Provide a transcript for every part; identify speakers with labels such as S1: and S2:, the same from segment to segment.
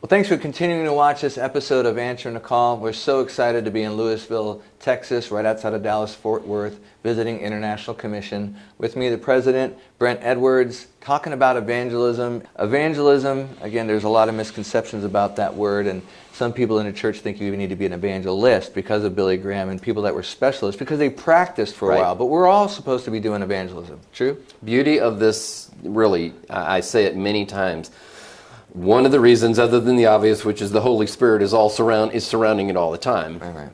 S1: Well, thanks for continuing to watch this episode of Answering the Call. We're so excited to be in Lewisville, Texas, right outside of Dallas-Fort Worth, visiting International Commission. With me, the president, Brent Edwards, talking about evangelism. Evangelism, again, there's a lot of misconceptions about that word, and some people in the church think you even need to be an evangelist because of Billy Graham, and people that were specialists because they practiced for a while. But we're all supposed to be doing evangelism. True?
S2: Beauty of this, really, I say it many times. One of the reasons, other than the obvious, which is the Holy Spirit is surrounding it all the time,
S1: Right.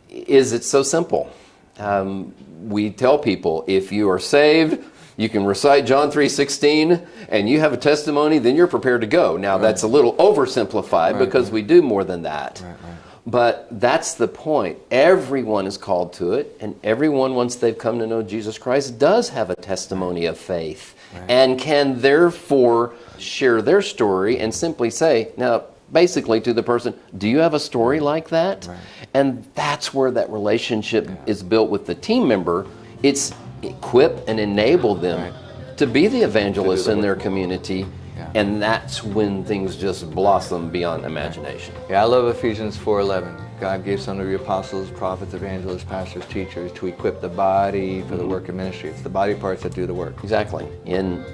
S2: is it's so simple. We tell people, if you are saved, you can recite John 3:16, and you have a testimony, then you're prepared to go. Now, that's a little oversimplified because we do more than that.
S1: Right.
S2: But that's the point. Everyone is called to it, and everyone, once they've come to know Jesus Christ, does have a testimony of faith and can therefore share their story and simply say, now, basically to the person, do you have a story like that?
S1: Right.
S2: And that's where that relationship is built with the team member. It's equip and enable them to be the evangelists in their community. And that's when things just blossom beyond imagination.
S1: Yeah, I love Ephesians 4:11. God gave some of the apostles, prophets, evangelists, pastors, teachers to equip the body for the work of ministry. It's the body parts that do the work.
S2: Exactly. In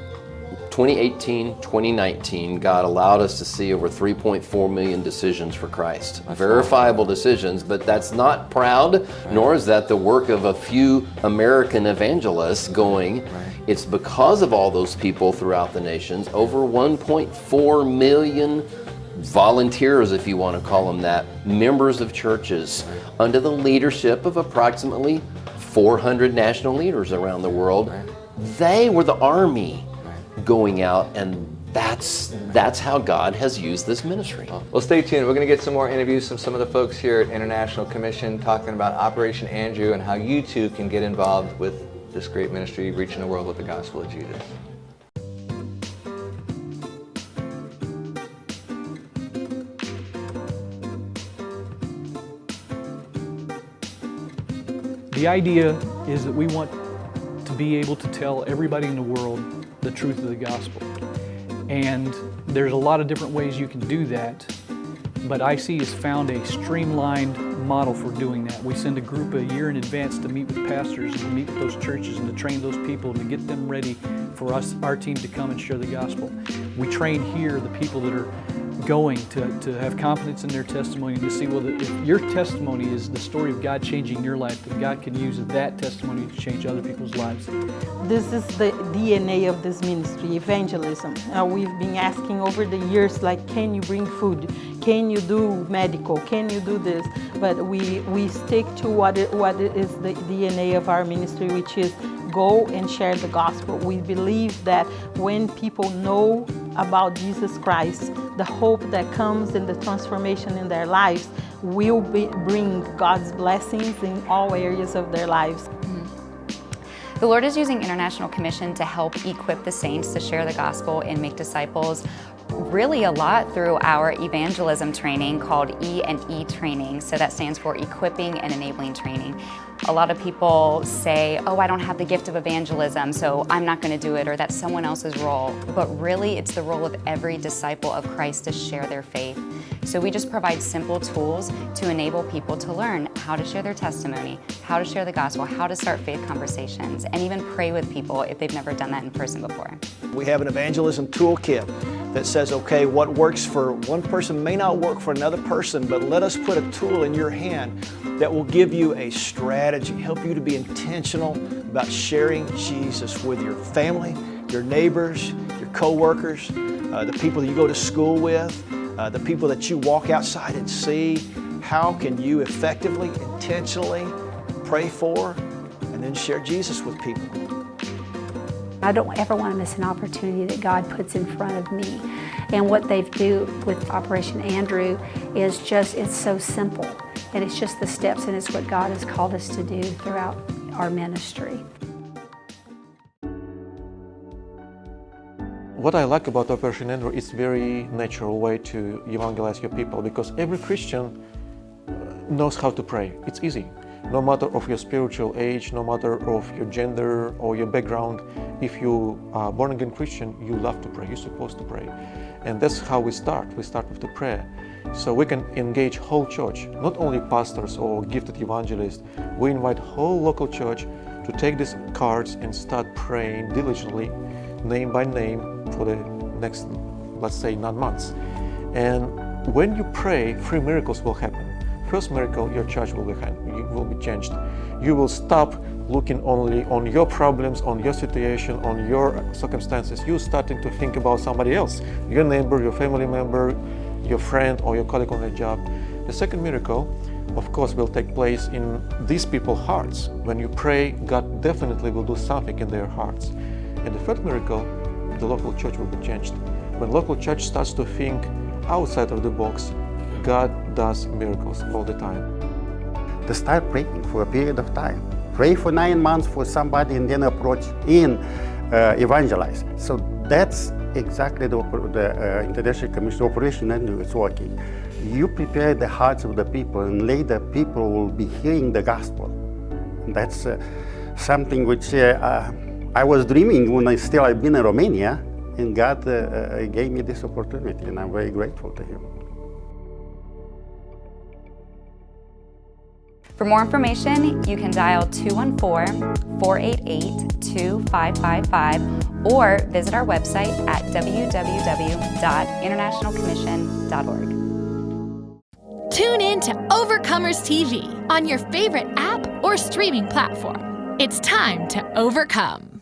S2: 2018, 2019, God allowed us to see over 3.4 million decisions for Christ. Verifiable decisions, but that's not proud, nor is that the work of a few American evangelists going. It's because of all those people throughout the nations, over 1.4 million volunteers, if you want to call them that, members of churches, under the leadership of approximately 400 national leaders around the world. They were the army going out, and that's how God has used this ministry.
S1: Well, stay tuned. We're going to get some more interviews from some of the folks here at International Commission talking about Operation Andrew and how you too can get involved with this great ministry, reaching the world with the gospel of Jesus.
S3: The idea is that we want to be able to tell everybody in the world the truth of the gospel. And there's a lot of different ways you can do that, but IC has found a streamlined model for doing that. We send a group a year in advance to meet with pastors and to meet with those churches and to train those people and to get them ready for our team to come and share the gospel. We train here the people that are going to have confidence in their testimony and to see, well, if your testimony is the story of God changing your life, then God can use that testimony to change other people's lives.
S4: This is the DNA of this ministry, evangelism. We've been asking over the years, like, can you bring food? Can you do medical? Can you do this? But we stick to what is the DNA of our ministry, which is go and share the gospel. We believe that when people know about Jesus Christ, the hope that comes and the transformation in their lives will bring God's blessings in all areas of their lives.
S5: The Lord is using International Commission to help equip the saints to share the gospel and make disciples really a lot through our evangelism training called E&E training. So that stands for Equipping and Enabling Training. A lot of people say, oh, I don't have the gift of evangelism, so I'm not going to do it, or that's someone else's role. But really, it's the role of every disciple of Christ to share their faith. So we just provide simple tools to enable people to learn how to share their testimony, how to share the gospel, how to start faith conversations, and even pray with people if they've never done that in person before.
S6: We have an evangelism toolkit that says, okay, what works for one person may not work for another person, but let us put a tool in your hand that will give you a strategy, help you to be intentional about sharing Jesus with your family, your neighbors, your co-workers, the people that you go to school with, the people that you walk outside and see. How can you effectively, intentionally pray for and then share Jesus with people?
S7: I don't ever want to miss an opportunity that God puts in front of me. And what they do with Operation Andrew is just, it's so simple. And it's just the steps, and it's what God has called us to do throughout our ministry.
S8: What I like about Operation Andrew is very natural way to evangelize your people, because every Christian knows how to pray. It's easy. no matter of your spiritual age, no matter of your gender or your background. If you are born again Christian, you love to pray, you're supposed to pray. And that's how we start with the prayer. So we can engage whole church, not only pastors or gifted evangelists. We invite whole local church to take these cards and start praying diligently, name by name, for the next, let's say, 9 months. And when you pray, 3 miracles will happen. First miracle, your church will be changed. You will stop looking only on your problems, on your situation, on your circumstances. You're starting to think about somebody else, your neighbor, your family member, your friend, or your colleague on the job. The second miracle, of course, will take place in these people's hearts. When you pray, God definitely will do something in their hearts. And the third miracle, the local church will be changed. When local church starts to think outside of the box, God does miracles all the time.
S9: To start praying for a period of time. Pray for 9 months for somebody and then approach in evangelize. So that's exactly the International Commission Operation Andrew is working. You prepare the hearts of the people, and later people will be hearing the gospel. That's something which I was dreaming when I've been in Romania, and God gave me this opportunity, and I'm very grateful to Him.
S5: For more information, you can dial 214-488-2555 or visit our website at www.internationalcommission.org.
S10: Tune in to Overcomers TV on your favorite app or streaming platform. It's time to overcome.